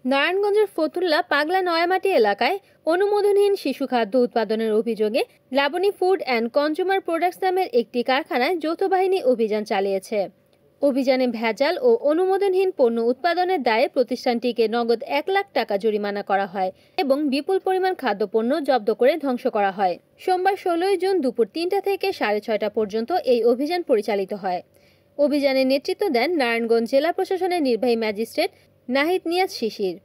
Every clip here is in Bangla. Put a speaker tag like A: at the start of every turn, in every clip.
A: নারায়ণগঞ্জের ফতুল্লা পাগলা নয়ামাটি এলাকায় অনুমোদনহীন শিশু খাদ্য উৎপাদনের অভিযোগে Labani Food and Consumer Products নামের একটি কারখানায় যৌথ বাহিনী অভিযান চালিয়েছে। অভিযানে ভেজাল ও অনুমোদনহীন পণ্য উৎপাদনের দায়ে প্রতিষ্ঠানটিকে নগদ 1 লাখ টাকা জরিমানা করা হয় এবং বিপুল পরিমাণ খাদ্যপণ্য জব্দ করে ধ্বংস করা হয়। সোমবার 16 জুন দুপুর 3টা থেকে 6:30 পর্যন্ত এই অভিযান পরিচালিত হয়। অভিযানে নেতৃত্ব দেন নারায়ণগঞ্জ জেলা প্রশাসনের নির্বাহী ম্যাজিস্ট্রেট নাহিদ নিয়াজ শিশির।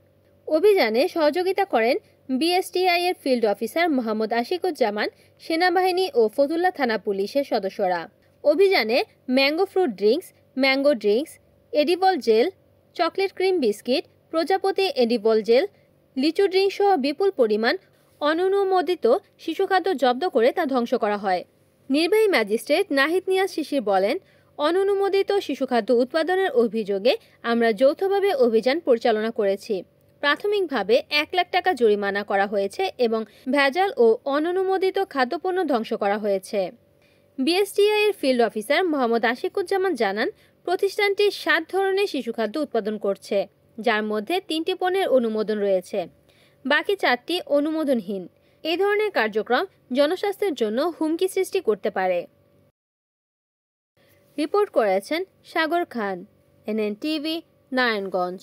A: অভিযানে সহযোগিতা করেন বিএসটিআই এর ফিল্ড অফিসার মোহাম্মদ আশিকুজ্জামান, সেনাবাহিনী ও ফতুল্লা থানা পুলিশের সদস্যরা। অভিযানে mango fruit drinks, mango drinks, edible gel, chocolate cream biscuit, প্রজাপতি এডিবল জেল, লিচু ড্রিঙ্ক সহ বিপুল পরিমাণ অননুমোদিত শিশুখাদ্য জব্দ করে তা ধ্বংস করা হয়। নির্বাহী ম্যাজিস্ট্রেট নাহিদ নিয়াজ শিশির বলেন, অননুমোদিত শিশুখাদ্য উৎপাদনের অভিযোগে আমরা যৌথভাবে অভিযান পরিচালনা করেছি। প্রাথমিকভাবে 1 লাখ টাকা জরিমানা করা হয়েছে এবং ভেজাল ও অননুমোদিত খাদ্যপণ্য ধ্বংস করা হয়েছে। বিএসটিআই এর ফিল্ড অফিসার মোহাম্মদ আশিকুজ্জামান জানান, প্রতিষ্ঠানটি 7 ধরনের শিশুখাদ্য উৎপাদন করছে, যার মধ্যে 3টি পণ্যের অনুমোদন রয়েছে, বাকি 4টি অনুমোদনহীন। এই ধরনের কার্যক্রম জনস্বাস্থ্যের জন্য হুমকি সৃষ্টি করতে পারে। রিপোর্ট করেছেন সাগর খান, এনএনটিভি, নারায়ণগঞ্জ।